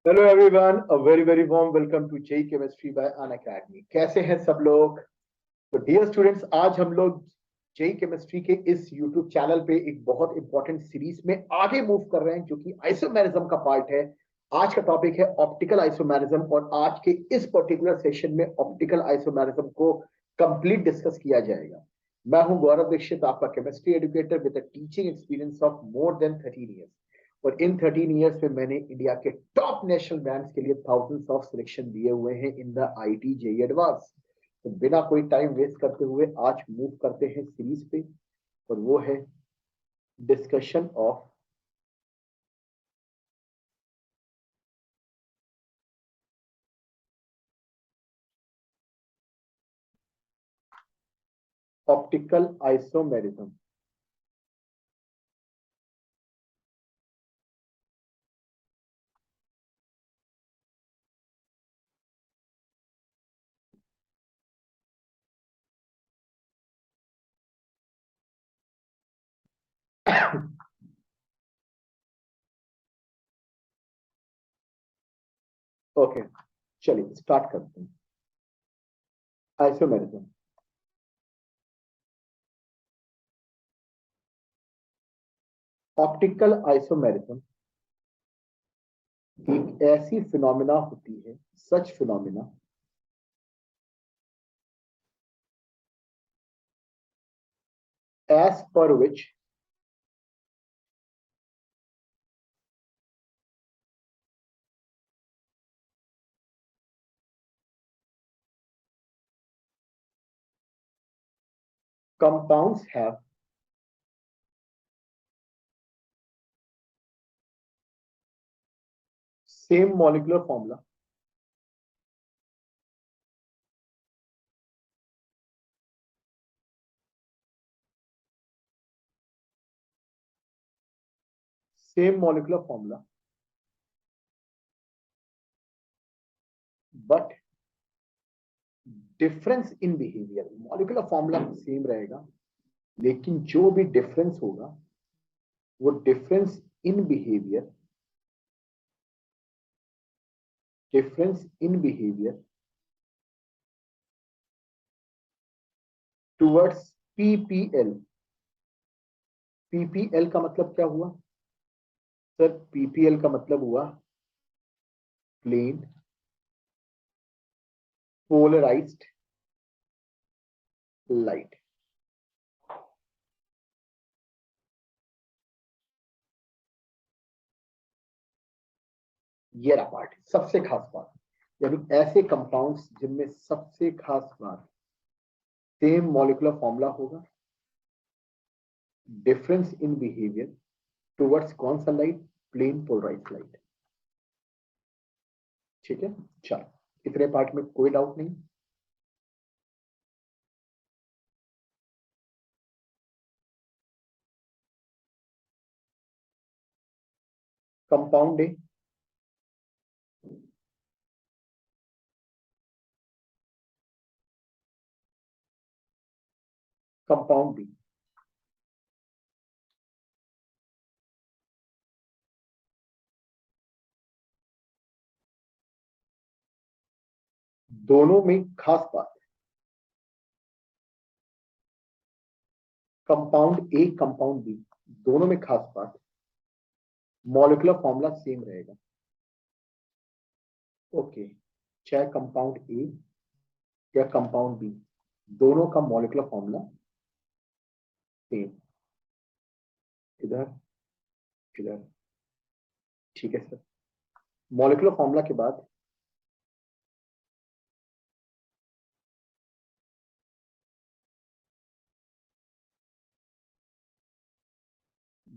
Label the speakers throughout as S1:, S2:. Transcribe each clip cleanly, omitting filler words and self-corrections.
S1: Hello everyone, a very very warm welcome to JEE chemistry by Unacademy. कैसे हैं सब लोग? तो डियर स्टूडेंट्स, आज हम लोग जेई केमिस्ट्री के इस यूट्यूब चैनल पे एक बहुत इंपॉर्टेंट सीरीज में आगे मूव कर रहे हैं जो कि आइसोमेरिज्म का पार्ट है। आज का टॉपिक है ऑप्टिकल आइसोमेरिज्म और आज के इस पर्टिकुलर सेशन में ऑप्टिकल आइसोमेरिज्म को कंप्लीट डिस्कस किया जाएगा। मैं हूं गौरव दीक्षित, आपका chemistry educator with a teaching experience of more than 13 years. और इन 13 ईयर्स में मैंने इंडिया के टॉप नेशनल बैंड्स के लिए थाउजेंड्स ऑफ सिलेक्शन दिए हुए हैं in the IIT JEE advance. तो बिना कोई टाइम वेस्ट करते हुए आज मूव करते हैं सीरीज पे, और वो है discussion of optical isomerism. Okay, चलिए स्टार्ट करते हैं। आइसोमेरिज्म। ऑप्टिकल आइसोमेरिज्म एक ऐसी फिनोमिना होती है, सच phenomena as per which compounds have same molecular formula same molecular formula but difference in behaviour. Molecular formula same रहेगा, लेकिन जो भी डिफरेंस होगा वो difference in behaviour, difference in behaviour towards PPL. PPL का मतलब क्या हुआ सर? पीपीएल का मतलब हुआ प्लेन पोलराइज्ड लाइट। ये रहा पार्ट, सबसे खास बात। यानी ऐसे कंपाउंड्स जिनमें सबसे खास बात सेम मॉलिक्यूलर फॉर्मूला होगा, डिफरेंस इन बिहेवियर टुवर्ड्स कौन सा लाइट? Plane polarised light. ठीक है, चलो इतने पार्ट में कोई डाउट नहीं। Compound A, compound B. दोनों में खास बात है, कंपाउंड ए कंपाउंड बी दोनों में खास बात है, मॉलिक्यूलर फॉर्मूला सेम रहेगा। ओके, चाहे कंपाउंड ए या कंपाउंड बी, दोनों का मॉलिक्यूलर फॉर्मूला सेम। इधर इधर, ठीक है सर। मॉलिक्यूलर फॉर्मूला के बाद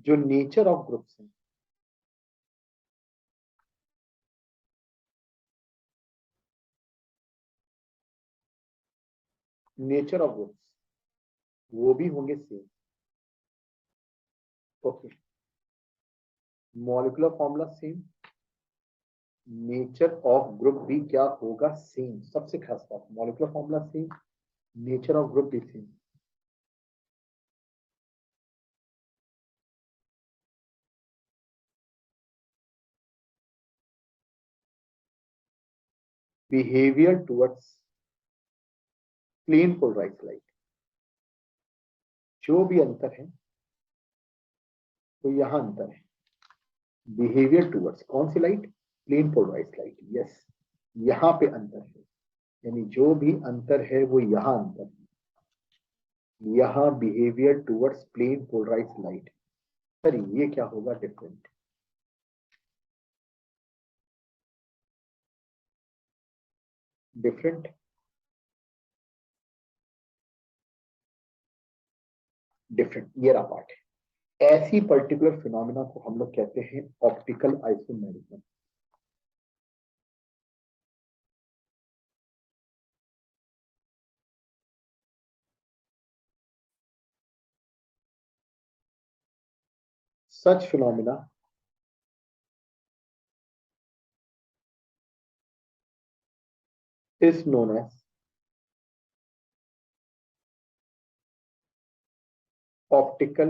S1: जो नेचर ऑफ ग्रुप्स है, नेचर ऑफ ग्रुप्स वो भी होंगे same. Okay, molecular formula same, nature of group भी क्या होगा? सेम। सबसे खास बात, molecular formula same, nature of group भी same. Behaviour towards plane polarised light, जो भी अंतर है तो यहां अंतर है। बिहेवियर टुवर्ड्स कौन सी light? Plane polarised light. Yes, यहां पे अंतर है, यानी जो भी अंतर है वो यहां अंतर है, यहां behaviour towards plane polarised light. Sir ये क्या होगा? डिफरेंट। डिफरेंट डिफरेंट ये रहा पार्ट है। ऐसी पर्टिकुलर फिनोमिना को हम लोग कहते हैं optical isomerism. Such phenomena is known as optical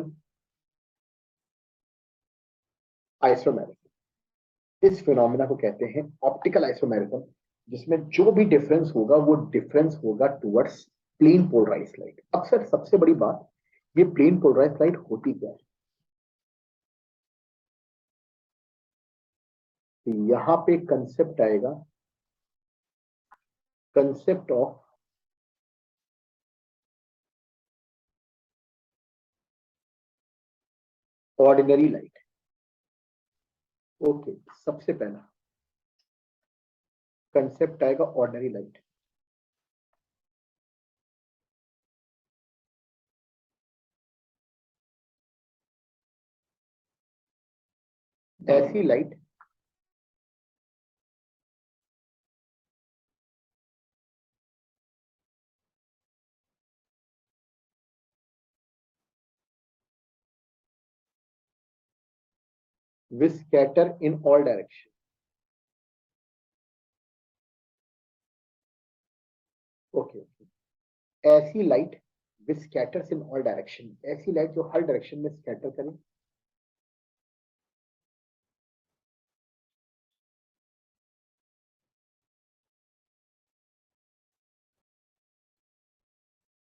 S1: isomerism. इस फिनोमिना को कहते हैं ऑप्टिकल आइसोमेरिज्म, जिसमें जो भी डिफरेंस होगा वो डिफरेंस होगा टुवर्ड्स प्लेन पोलराइज्ड लाइट। अब सर सबसे बड़ी बात, ये प्लेन पोलराइज्ड लाइट होती क्या है? तो यहां पे कंसेप्ट आएगा, concept of ordinary light. Okay, सबसे पहला कंसेप्ट आएगा ऑर्डिनरी लाइट। ऐसी light which scatter in all direction. Okay, ऐसी light which scatters in all direction, ऐसी लाइट जो हर डायरेक्शन में स्कैटर करे।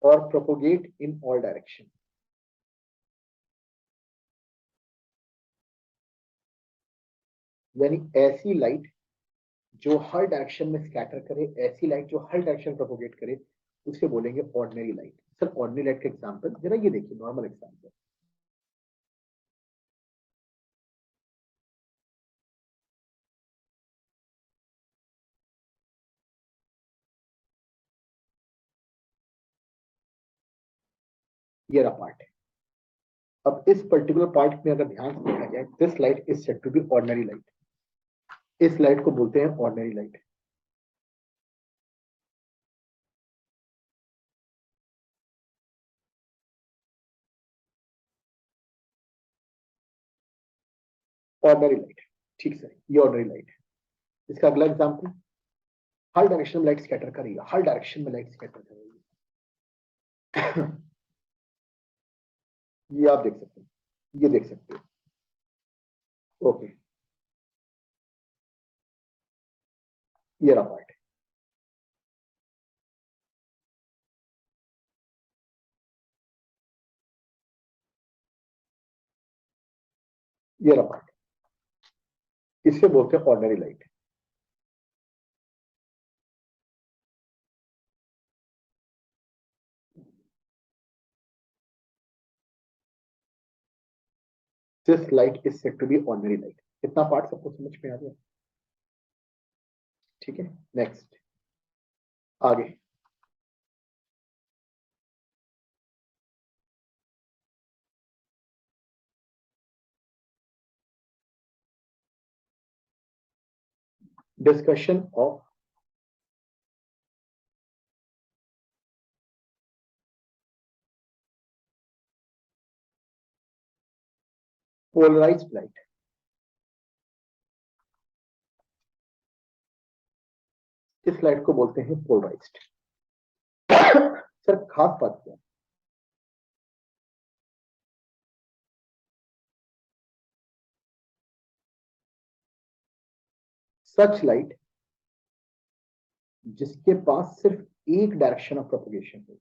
S1: और प्रोपोगेट इन ऑल डायरेक्शन, यानी ऐसी लाइट जो हर डायरेक्शन में स्कैटर करे, ऐसी लाइट जो हर डायरेक्शन प्रोपोगेट करे, उसे बोलेंगे ordinary light. Sir ordinary light का एग्जांपल जरा ये देखिए, नॉर्मल एग्जांपल। ये रहा पार्ट है। अब इस पर्टिकुलर पार्ट में अगर ध्यान से देखा जाए, this light is said to be ordinary light. इस लाइट को बोलते हैं ऑर्डिनरी लाइट। ऑर्डिनरी लाइट, ठीक सर, ये ऑर्डिनरी लाइट है। इसका अगला एग्जांपल, हर डायरेक्शन में लाइट स्कैटर करेगी, हर डायरेक्शन में लाइट स्कैटर करेगी। ये आप देख सकते हैं, ये देख सकते हैं। ओके, ये रहा पार्ट, ये रहा पार्ट, इससे बोलते हैं ordinary light. This light is said to be ordinary light. इतना पार्ट सबको समझ में आ गया? ठीक है, नेक्स्ट आगे। Discussion of polarised light. इस लाइट को बोलते हैं पोलराइज्ड। सर खास बात क्या है? सच लाइट जिसके पास सिर्फ एक डायरेक्शन ऑफ प्रोपगेशन है।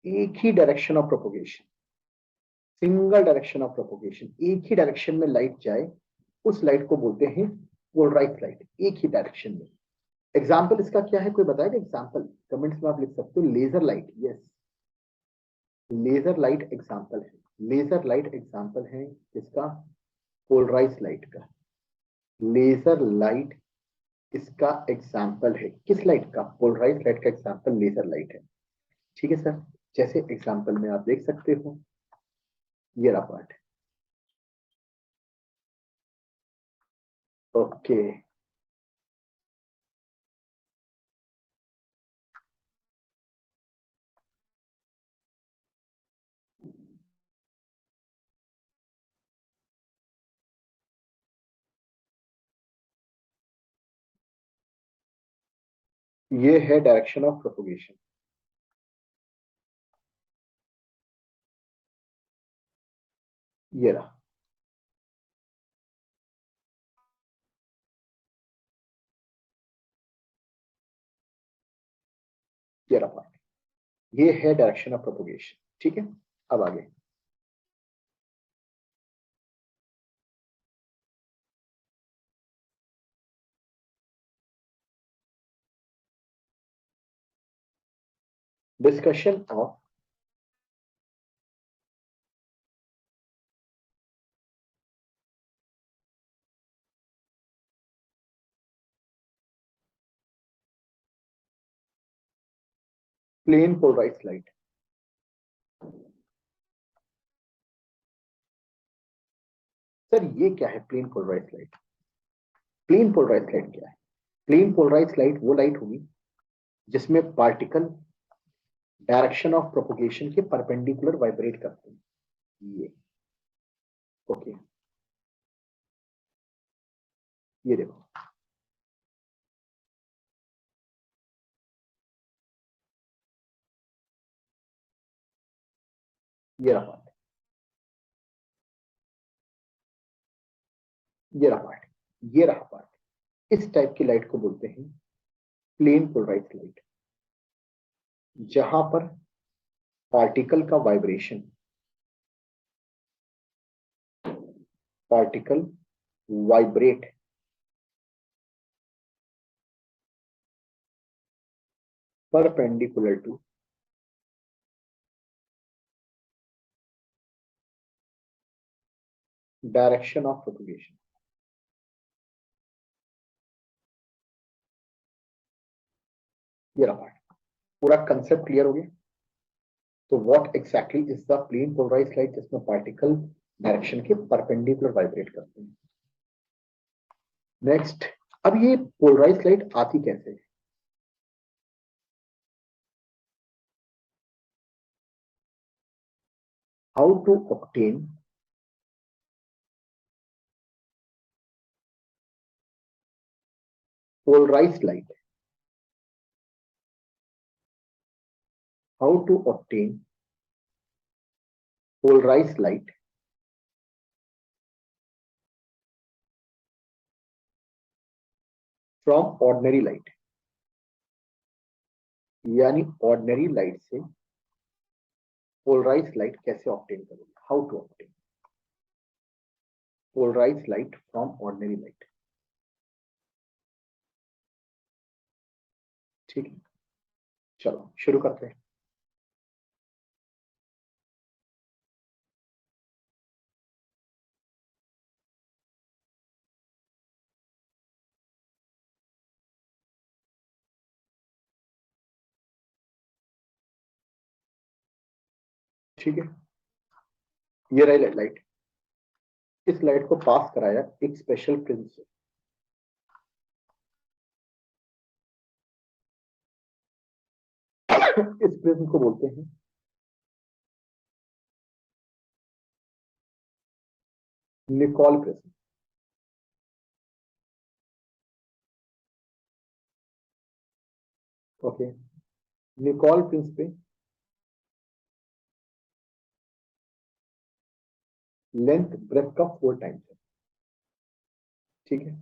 S1: एक ही direction of propagation, single direction of propagation, एक ही डायरेक्शन में लाइट जाए, उस लाइट को बोलते हैं पोलराइज्ड लाइट, एक ही डायरेक्शन में। एग्जाम्पल इसका क्या है, कोई बताएगा एग्जाम्पल? कमेंट्स में आप लिख सकते हो। Laser light, yes, laser light example है। लेजर लाइट एग्जाम्पल है इसका, पोलराइज्ड लाइट का। लेजर लाइट इसका एग्जाम्पल है, किस लाइट का? पोलराइज्ड लाइट का एग्जाम्पल लेजर लाइट है। ठीक है सर, जैसे एग्जाम्पल में आप देख सकते हो, ये रहा पार्ट। ओके, ये है डायरेक्शन ऑफ प्रोपगेशन। ये रहा, ये रहा पार्ट, ये है डायरेक्शन ऑफ प्रोपगेशन। ठीक है, अब आगे discussion of plane polarised light. Sir ये क्या है plane polarised light? Plane polarised light क्या है? प्लेन पोलराइज्ड लाइट वो लाइट होगी जिसमें पार्टिकल डायरेक्शन ऑफ प्रोपगेशन के परपेंडिकुलर वाइब्रेट करते हैं। ये ओके, ये देखो, ये रहा पार्ट, ये रहा पार्ट, ये रहा पार्ट। इस टाइप की लाइट को बोलते हैं प्लेन पोलराइज्ड लाइट, जहां पर पार्टिकल का vibration, particle vibrate perpendicular to direction of propagation. ये रहा पार्ट, पूरा कंसेप्ट क्लियर हो गया? तो what exactly is the plane polarised light, जिसमें पार्टिकल डायरेक्शन के परपेंडिकुलर वाइब्रेट करते हैं। नेक्स्ट, अब ये पोलराइज्ड लाइट आती कैसे है? How to obtain polarized light, how to obtain polarized light from ordinary light, यानी ऑर्डिनरी लाइट से पोलराइज्ड लाइट कैसे ऑब्टेन करोगे? How to obtain polarised light from ordinary light. ठीक है, चलो शुरू करते हैं। ठीक है, ये रही लाइट, इस लाइट को पास कराया एक स्पेशल प्रिज्म से। इस प्रिज्म को बोलते हैं Nicol prism. Okay, Nicol prism पे लेंथ ब्रेथ का 4 टाइम्स है, ठीक है।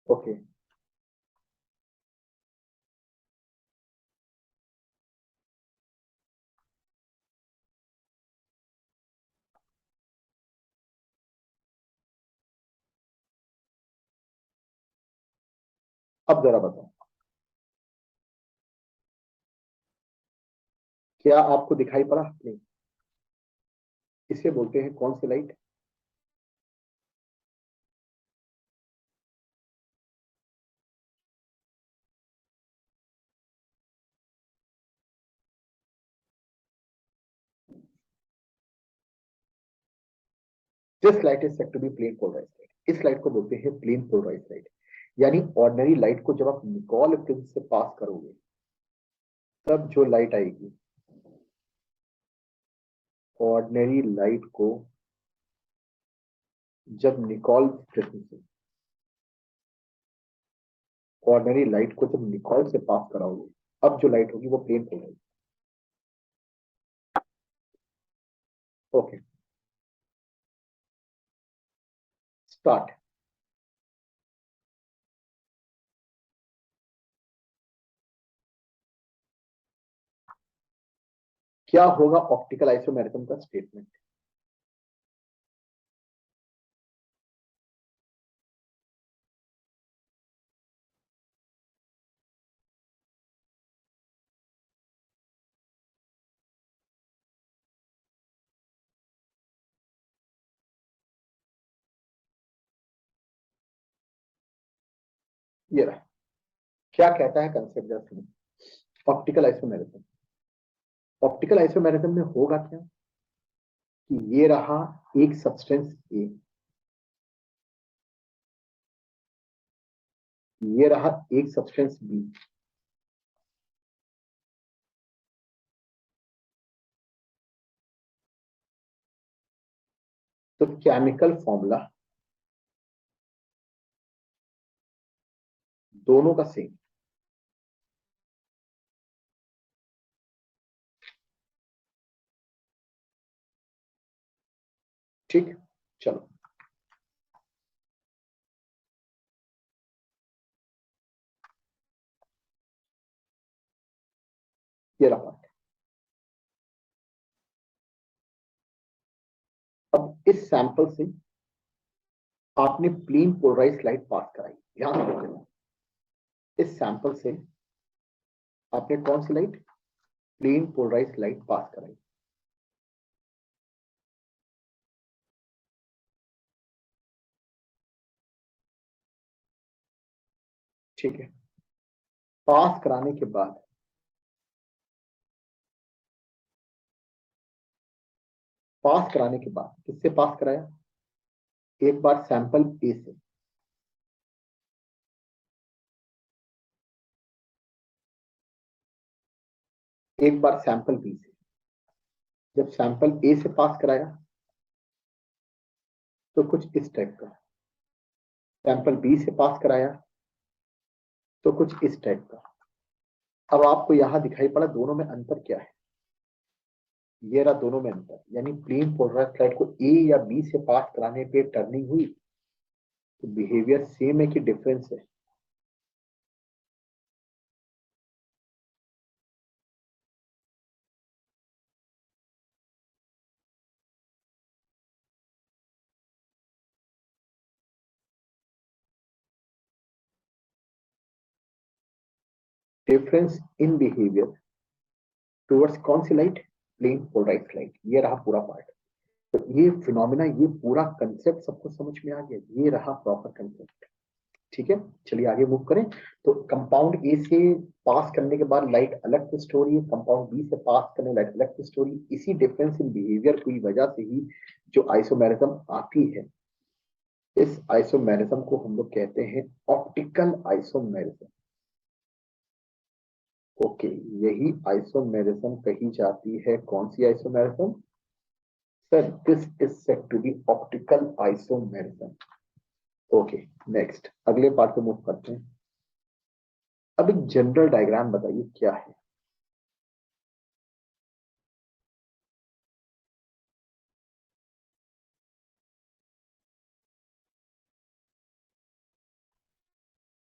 S1: ओके, अब जरा बताओ, क्या आपको दिखाई पड़ा? नहीं। इसे बोलते हैं कौन सी light? This light is said to be plane polarised light. इस लाइट को बोलते हैं प्लेन पोलराइज्ड लाइट। यानी ऑर्डिनरी लाइट को जब आप निकोल प्रिंस से पास करोगे तब जो लाइट आएगी, ऑर्डिनरी लाइट को जब निकोल प्रिज्म से ऑर्डिनरी लाइट को जब निकोल से पास कराओगे, अब जो लाइट होगी वो प्लेन पोलराइज्ड। Okay, start. क्या होगा ऑप्टिकल आइसोमेरिज्म का स्टेटमेंट? ये रहा, क्या कहता है कंसेप्ट, जरा सुनो। ऑप्टिकल आइसोमेरिज्म, ऑप्टिकल आइसोमेरिज्म में होगा क्या कि ये रहा एक सब्सटेंस ए, ये रहा एक सब्सटेंस बी। तो केमिकल फॉर्मूला दोनों का सेम। ठीक, चलो ये रहा पार्ट। अब इस सैंपल से आपने प्लेन पोलराइज्ड लाइट पास कराई, ध्यान से देखना। इस सैंपल से आपने कौन सी light? Plane polarised light pass कराई। ठीक है, पास कराने के बाद किससे पास कराया? एक बार सैंपल ए से, एक बार सैंपल बी से। जब सैंपल ए से पास कराया तो कुछ इस टाइप का, सैंपल बी से पास कराया तो कुछ इस टाइप का। अब आपको यहां दिखाई पड़ा दोनों में अंतर क्या है? ये रहा दोनों में अंतर, यानी प्लेन पोलराइज्ड लाइट को ए या बी से पास कराने पे टर्निंग हुई तो बिहेवियर सेम है कि डिफरेंस है? डिफरेंस इन बिहेवियर टुवर्ड्स कौन सी लाइट? Plane polarised light. ये रहा पूरा पार्ट। तो ये फिनोमिना, ये पूरा कंसेप्ट सबको समझ में आ गया? ये रहा प्रॉपर कंसेप्ट। ठीक है, चलिए आगे मूव करें। तो कंपाउंड ए से पास करने के बाद लाइट अलग से स्टोरी है, कंपाउंड बी से पास करने लाइट अलग से स्टोरी। इसी डिफरेंस इन बिहेवियर की वजह से ही जो आइसोमेरिज्म आती है, इस आइसोमेरिज्म को हम लोग कहते हैं ऑप्टिकल आइसोमेरिज्म। ओके, यही आइसोमेरिज्म कही जाती है, कौन सी isomerism? Sir this is said to be optical isomerism. Okay, next अगले पार्ट पे मूव करते हैं। अब एक जनरल डायग्राम बताइए क्या है।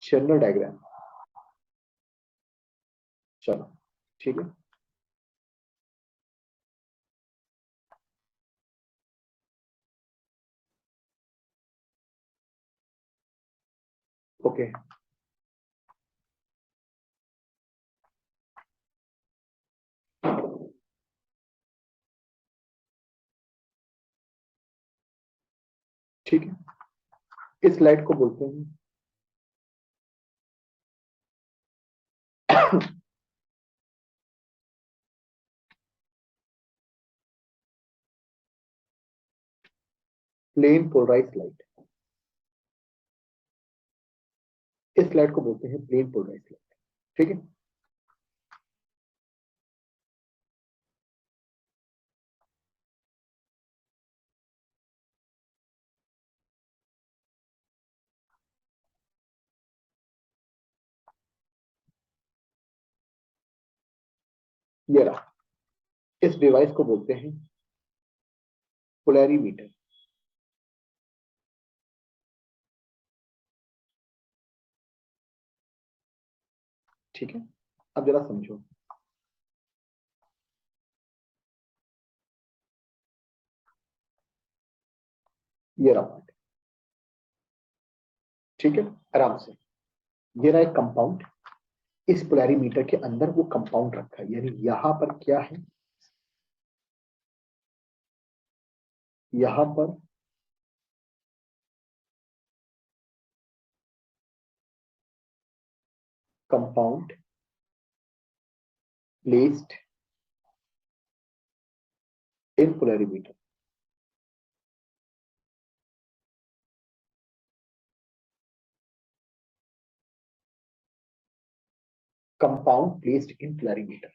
S1: जनरल डायग्राम, चलो ठीक है। ओके, ठीक है, इस लाइट को बोलते हैं प्लेन पोलराइज्ड लाइट। इस लाइट को बोलते हैं प्लेन पोलराइज्ड लाइट, ठीक है। ये रहा, इस डिवाइस को बोलते हैं पोलैरीमीटर, ठीक है। अब जरा समझो, ये रहा पार्ट, ठीक है, आराम से। ये रहा एक कंपाउंड, इस पोलैरीमीटर के अंदर वो कंपाउंड रखा है, यानी यहां पर क्या है, यहां पर compound placed in polarimeter. Compound placed in polarimeter.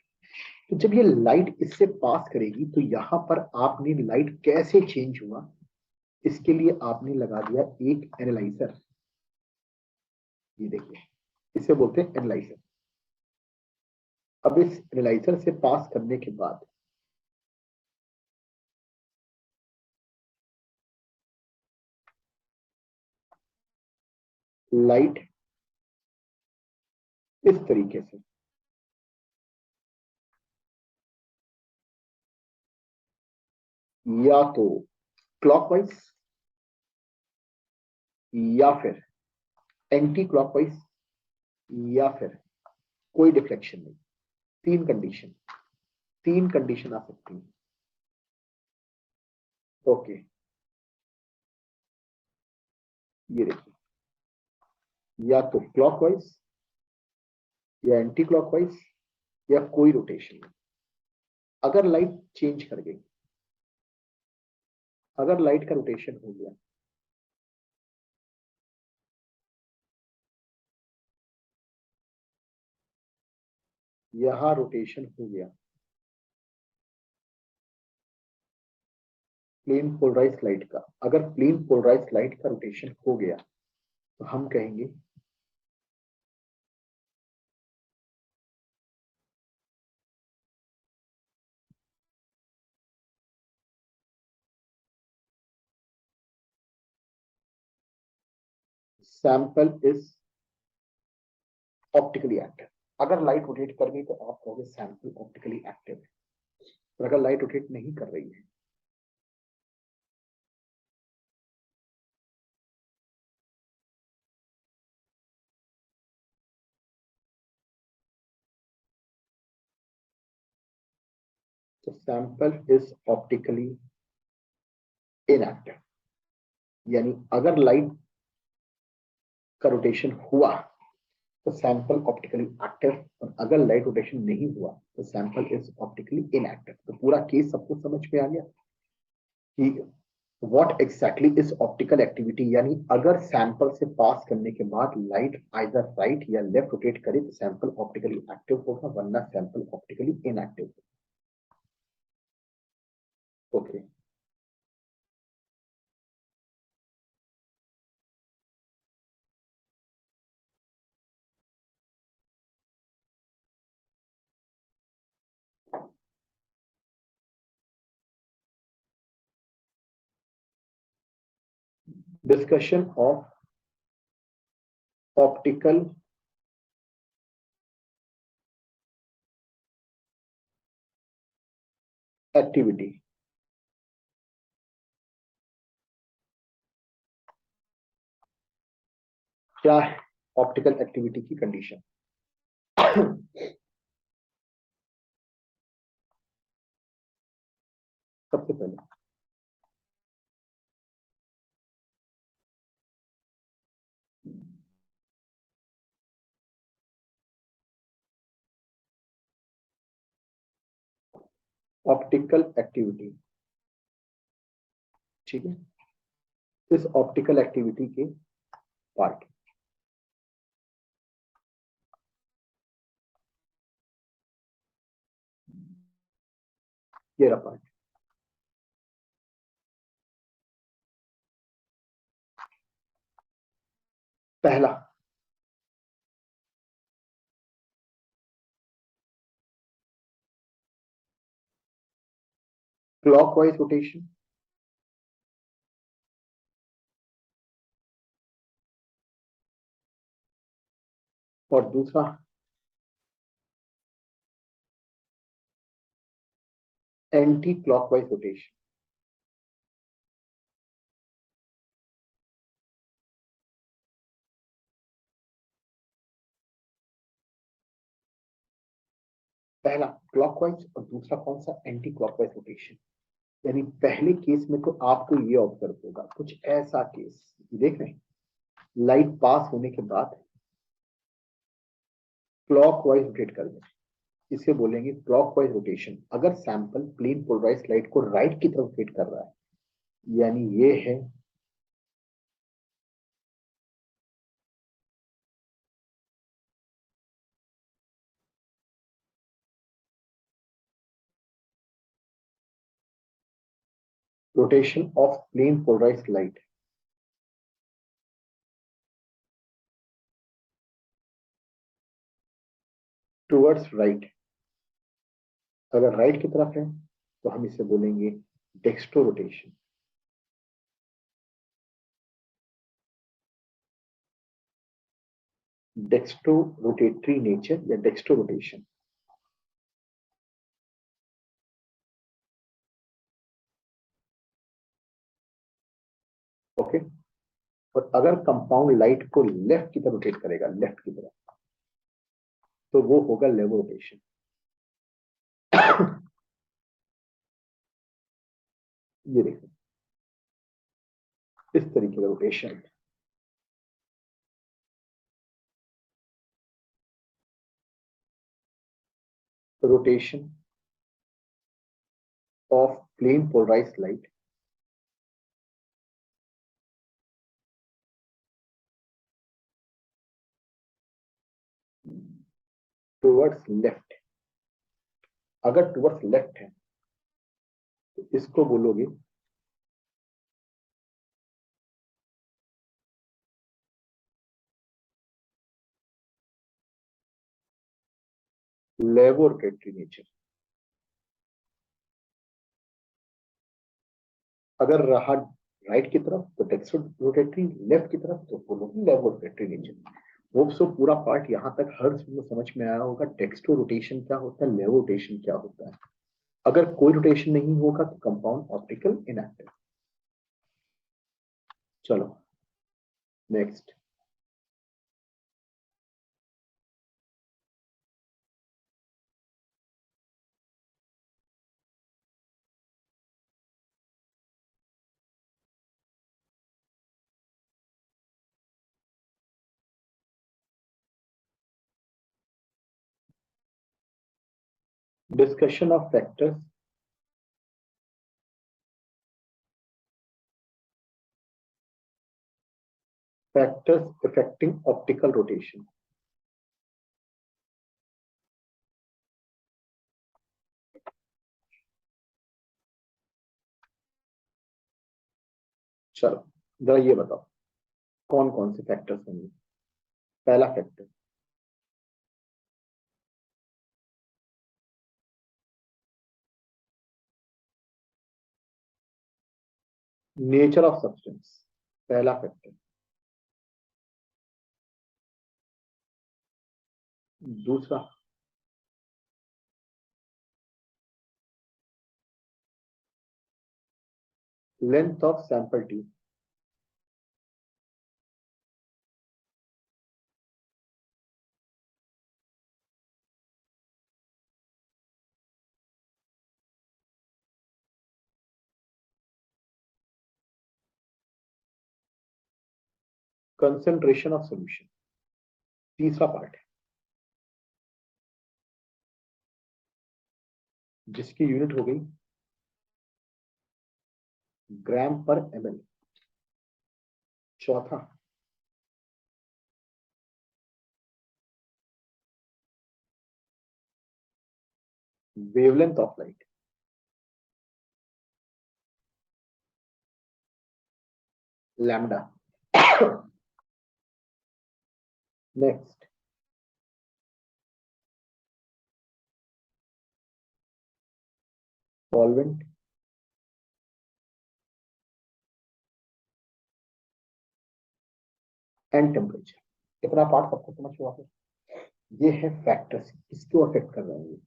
S1: तो जब ये लाइट इससे पास करेगी तो यहां पर आपने लाइट कैसे चेंज हुआ, इसके लिए आपने लगा दिया एक एनालाइजर। ये देखिए, इसे बोलते हैं एनालाइजर। अब इस एनालाइजर से पास करने के बाद लाइट इस तरीके से, या तो क्लॉकवाइज या फिर एंटी क्लॉकवाइज या फिर कोई डिफ्लेक्शन नहीं। तीन कंडीशन, तीन कंडीशन आ सकती है। ओके, ये देखिए, या तो क्लॉकवाइज या एंटी क्लॉकवाइज या कोई रोटेशन नहीं। अगर लाइट चेंज कर गई, अगर लाइट का रोटेशन हो गया, यहां रोटेशन हो गया, प्लेन पोलराइज लाइट का, अगर प्लेन पोलराइज लाइट का रोटेशन हो गया तो हम कहेंगे सैंपल इज ऑप्टिकली एक्टिव। अगर लाइट रोटेट कर गई तो आप कहोगे सैंपल ऑप्टिकली एक्टिव है, और अगर लाइट रोटेट नहीं कर रही है तो सैंपल इज ऑप्टिकली इनएक्टिव। यानी अगर लाइट का रोटेशन हुआ तो सैंपल ऑप्टिकली एक्टिव, और अगर लाइट रोटेशन नहीं हुआ तो सैंपल इज ऑप्टिकली इनएक्टिव। तो पूरा केस सबको समझ में आ गया कि what exactly is optical activity. यानी अगर सैंपल से पास करने के बाद लाइट आइदर राइट या लेफ्ट रोटेट करे तो सैंपल ऑप्टिकली एक्टिव होगा, वरना sample optically inactive. Okay, discussion of optical activity. क्या है ऑप्टिकल एक्टिविटी की कंडीशन? सबसे पहले ऑप्टिकल एक्टिविटी, ठीक है, इस ऑप्टिकल एक्टिविटी के पार्ट, ये रहा पार्ट। पहला, क्लॉकवाइज रोटेशन, और दूसरा एंटी क्लॉकवाइज रोटेशन। पहला क्लॉकवाइज और दूसरा कौन सा? Anti clockwise rotation. यानी पहले केस में तो आपको ये ऑब्जर्व होगा कुछ ऐसा केस, देख रहे हैं, लाइट पास होने के बाद क्लॉकवाइज रोटेट कर दें, इसे बोलेंगे क्लॉकवाइज रोटेशन। अगर सैंपल प्लेन पोलराइज लाइट को राइट की तरफ रोटेट कर रहा है, यानी ये है rotation of plane polarise light towards right. अगर राइट की तरफ है तो हम इसे बोलेंगे dextro rotation. Dextro rotatory nature या डेक्स्ट्रो रोटेशन। ओके। और अगर कंपाउंड लाइट को लेफ्ट की तरफ रोटेट करेगा, लेफ्ट की तरफ, तो वो होगा लेवो रोटेशन। ये देखो इस तरीके का rotation. Rotation of plane polarised light towards left. अगर टुवर्ड्स लेफ्ट है तो इसको बोलोगे लेवो रोटेटरी नेचर। अगर रहा राइट की तरफ तो डेक्स्ट्रो रोटेटरी, लेफ्ट की तरफ तो बोलोगे लेवो रोटेटरी नेचर। होप सो पूरा पार्ट यहां तक हर चीज में समझ में आया होगा। डेक्स्ट्रो रोटेशन क्या होता है, लेवो रोटेशन क्या होता है। अगर कोई रोटेशन नहीं होगा तो कंपाउंड ऑप्टिकल इनएक्टिव। चलो next, discussion of factors factors affecting optical rotation. चलो जरा ये बताओ कौन कौन से फैक्टर्स होंगे। पहला फैक्टर, नेचर ऑफ सब्सटेंस। पहला फैक्टर। दूसरा length of sample T. Concentration of solution तीसरा पार्ट है, जिसकी यूनिट हो गई ग्राम पर ml। चौथा wavelength of light. Lambda. Next solvent and temperature. इतना पार्ट सबको समझ में आ गया। ये है फैक्टर्स, किसको अफेक्ट कर रहे हैं,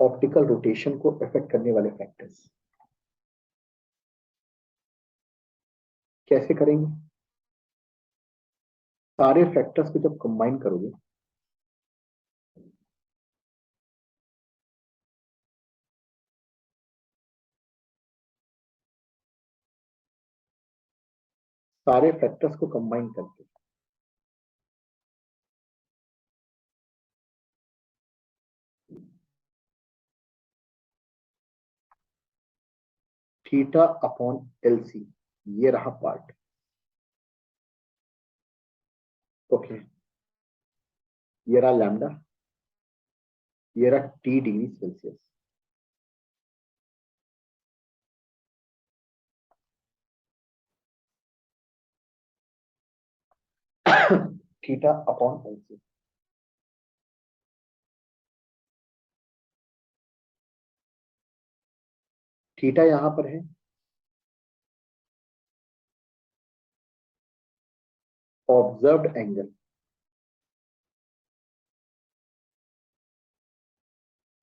S1: ऑप्टिकल रोटेशन को अफेक्ट करने वाले फैक्टर्स। कैसे करेंगे? सारे फैक्टर्स को जब कंबाइन करोगे सारे फैक्टर्स को कंबाइन करके थीटा अपॉन एलसी, ये रहा पार्ट। ओके, ये रहा लैम्डा, ये रहा T degree Celsius. Theta upon LC. Theta यहां पर है, observed angle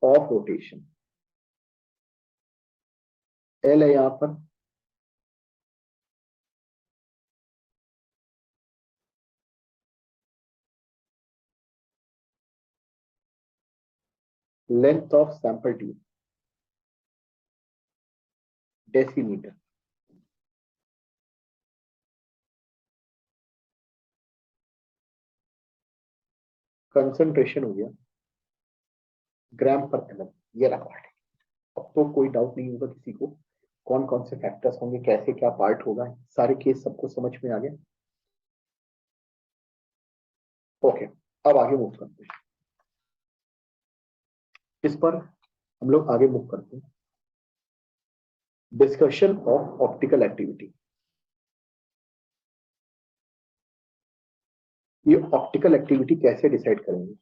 S1: of rotation. L है यहां पर length of sample tube, decimetre. Concentration हो गया ग्राम पर एमएल, ये रहा पार्ट। अब तो कोई डाउट नहीं होगा किसी को, कौन कौन से फैक्टर्स होंगे, कैसे क्या पार्ट होगा, सारे केस सबको समझ में आ गए। ओके, अब आगे मूव करते हैं। इस पर हम लोग आगे मूव करते हैं। Discussion of optical activity. ये ऑप्टिकल एक्टिविटी कैसे डिसाइड करेंगे?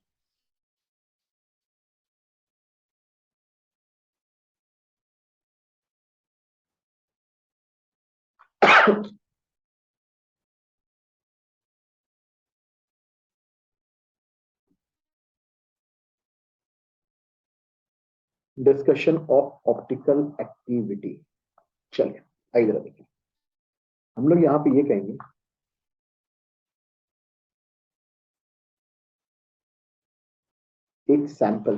S1: Discussion of optical activity. चलिए आइए जरा देखिए, हम लोग यहां पे ये कहेंगे एक sample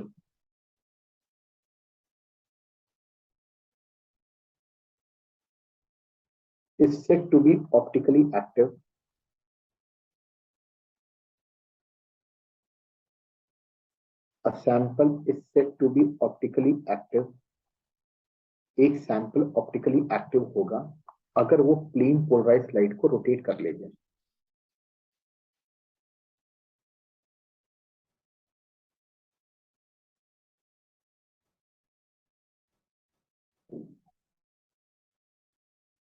S1: is said to be optically active a sample is said to be optically active। एक सैंपल ऑप्टिकली एक्टिव होगा अगर वो प्लेन पोलराइज्ड लाइट को रोटेट कर लेगा।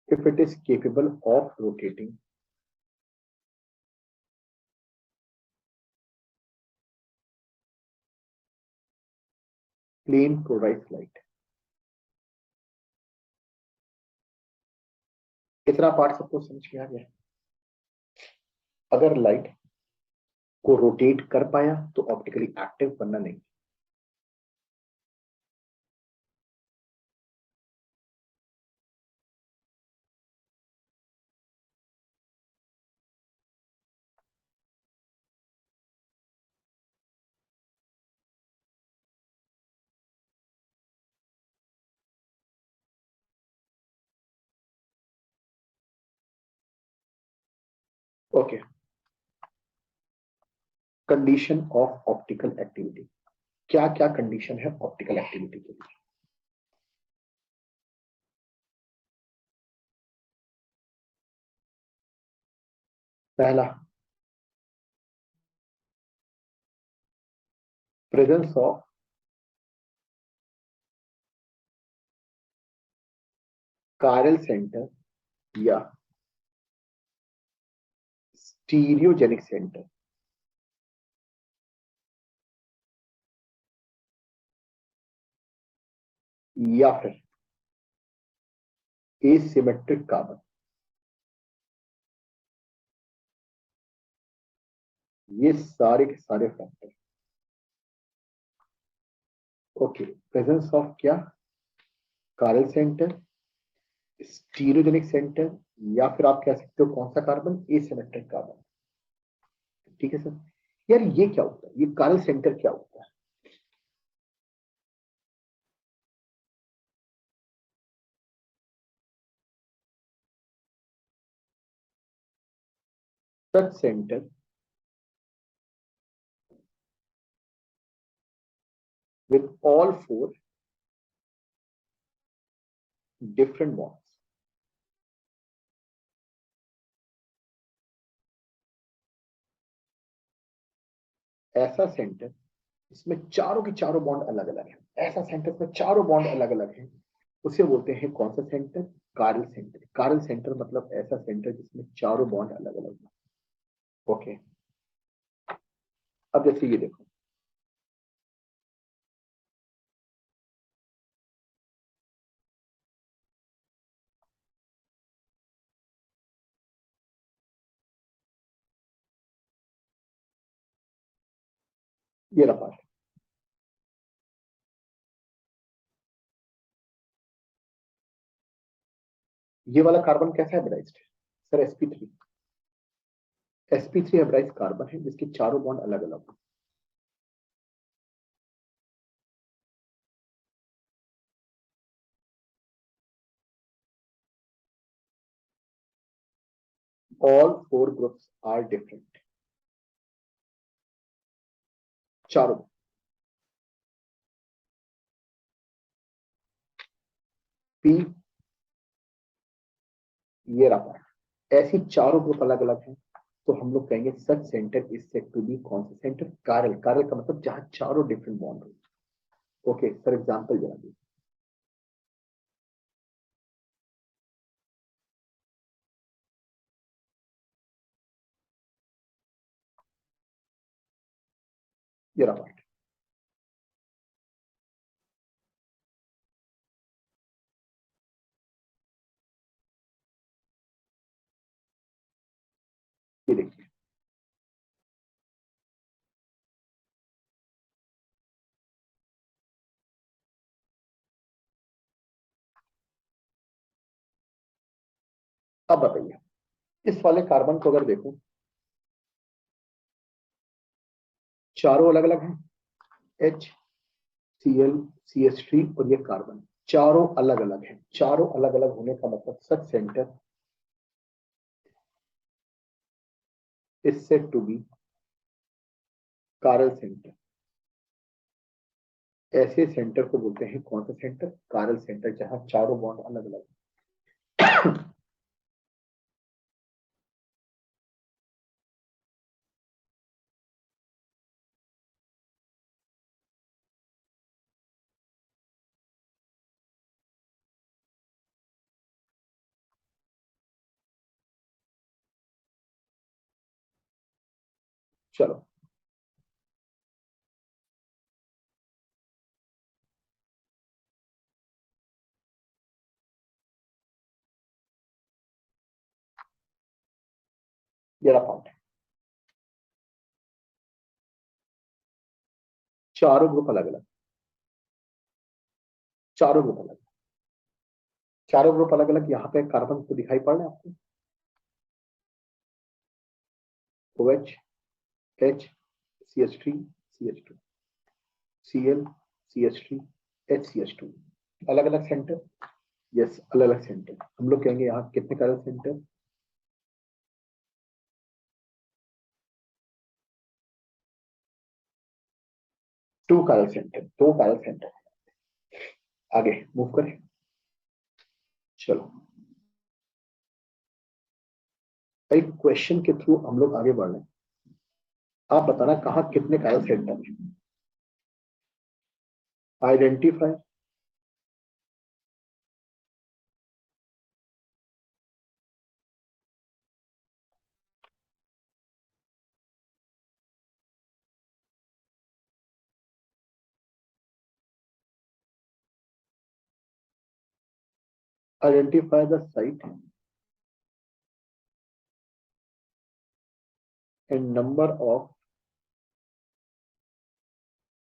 S1: if it is capable of rotating plane polarized light। इतना part सबको समझ में आ गया? अगर लाइट को रोटेट कर पाया तो ऑप्टिकली एक्टिव, वरना नहीं। Okay, condition of optical activity. क्या क्या कंडीशन है ऑप्टिकल एक्टिविटी के लिए? पहला, प्रेजेंस ऑफ कायरल सेंटर या स्टीरियोजेनिक सेंटर, या फिर एसिमेट्रिक कार्बन। ये सारे के सारे फैक्टर। ओके, प्रेजेंस ऑफ क्या? कायरल सेंटर, स्टीरियोजेनिक सेंटर, या फिर आप कह सकते हो कौन सा कार्बन? Asymmetric carbon. ठीक है सर। यार ये क्या होता है, ये कायरल सेंटर क्या होता है? Such centre with all four different bonds। ऐसा सेंटर इसमें चारों के चारों बॉन्ड अलग अलग है, ऐसा सेंटर में चारों बॉन्ड अलग अलग है, उसे बोलते हैं कौन सा सेंटर? कारल सेंटर। कारल सेंटर मतलब ऐसा सेंटर जिसमें चारों बॉन्ड अलग अलग है। ओके, अब जैसे ये देखो, ये रहा पार्ट। ये वाला कार्बन कैसा हाइब्रिडाइज्ड है sir? sp3। sp3 hybridised carbon है जिसके चारों बॉन्ड अलग अलग। All four groups are different. चारों। पी, ये रहा पार्ट। ऐसी चारों ग्रुप अलग अलग हैं, तो हम लोग कहेंगे such centre is said to be कौन सा सेंटर? कारल। कारल का मतलब जहां चारों डिफरेंट बॉन्ड हो। ओके सर, एग्जांपल जरा दीजिए। जरा पार्ट। ये देखिए, अब बताइए, इस वाले कार्बन को अगर देखो, चारों अलग अलग हैं, H, C L, C S three, और ये कार्बन चारों अलग अलग हैं। चारों अलग अलग होने का मतलब such centre is said to be chiral centre. ऐसे सेंटर को बोलते हैं कौन सा सेंटर? कारल सेंटर, जहां चारों बॉन्ड अलग अलग। चलो, ये रहा पॉइंट। चारों ग्रुप अलग अलग, चारों ग्रुप अलग, चारों ग्रुप अलग अलग। यहाँ पे कार्बन तो दिखाई पड़ रहे हैं आपको, OH, H, CH3, CH2, Cl, CH3, HCH2, अलग अलग सेंटर। यस, अलग अलग सेंटर। हम लोग कहेंगे यहाँ कितने carbon centre? 2 carbon centre, 2 carbon centre. आगे मूव करें, चलो एक क्वेश्चन के थ्रू हम लोग आगे बढ़ रहे हैं। आप बताना कहाँ कितने कार्बन सेंटर है? Identify identify the site and number of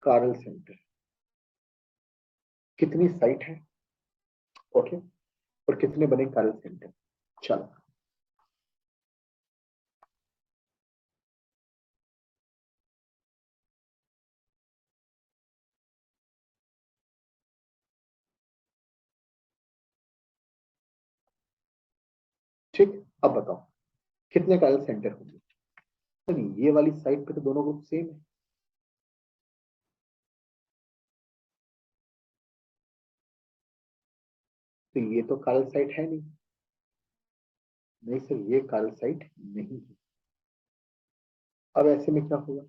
S1: chiral center। कितनी साइट है, ओके, और कितने बने chiral center? चलो ठीक, अब बताओ कितने chiral center होंगे? सर ये वाली साइट पे तो दोनों ग्रुप सेम है, तो ये तो chiral साइट है नहीं। नहीं सर, ये chiral साइट नहीं है। अब ऐसे में क्या होगा?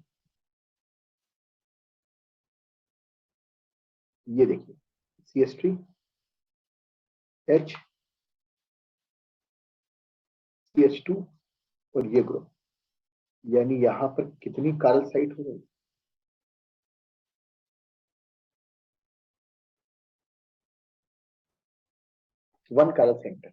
S1: ये देखिए, CH3, H, CH2 और ये ग्रुप, यानी यहां पर कितनी chiral साइट हो गई? 1 chiral center।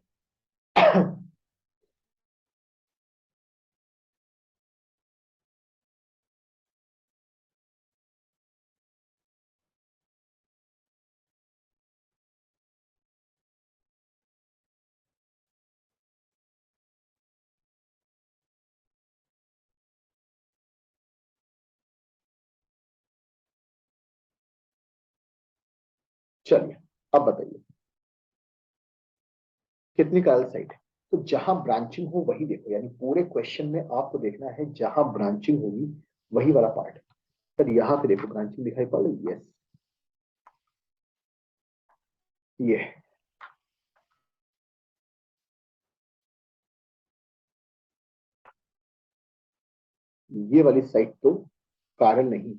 S1: चलिए अब बताइए कितनी कार्बन साइट है? तो जहां ब्रांचिंग हो वही देखो, यानी पूरे क्वेश्चन में आपको देखना है जहां ब्रांचिंग होगी वही वाला पार्ट। सर यहाँ पे देखो ब्रांचिंग दिखाई पड़ रही है, यस, ये वाली साइट तो कारण नहीं।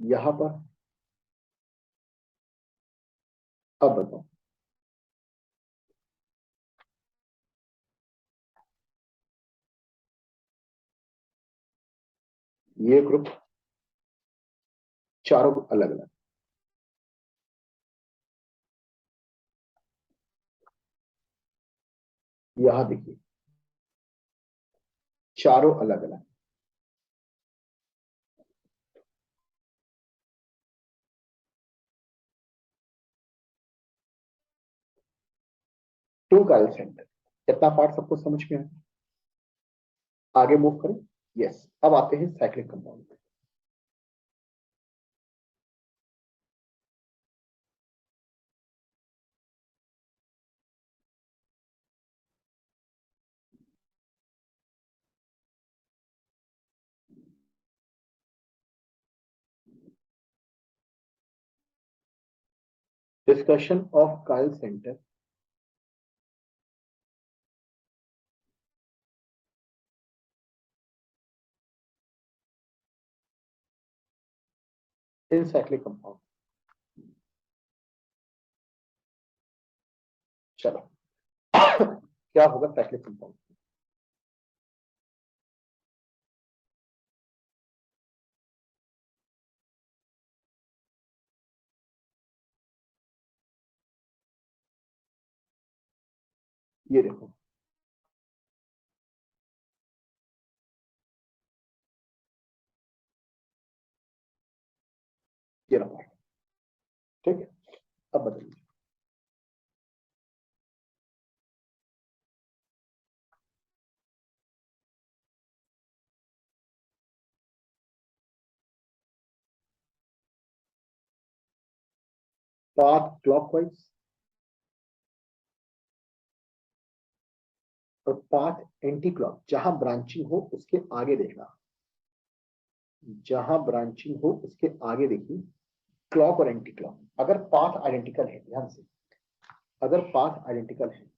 S1: यहां पर अब बताओ, ये ग्रुप चारों अलग अलग, यहां देखिए चारों अलग अलग, 2 कार्बन सेंटर। इतना पार्ट सबको समझ में आया? आगे मूव करें, यस। अब आते हैं साइक्लिक कंपाउंड पे। Discussion of carbon centre in cyclic compound. चलो क्या होगा साइक्लिक कंपाउंड? ये देखो ये रहा, ठीक है। अब बदलिए, पाथ क्लॉकवाइज और पाथ एंटी क्लॉक, जहां ब्रांचिंग हो उसके आगे देखना, जहां ब्रांचिंग हो उसके आगे देखिए, क्लॉक और एंटी क्लॉक। अगर पाथ आइडेंटिकल है, ध्यान से, अगर पाथ आइडेंटिकल है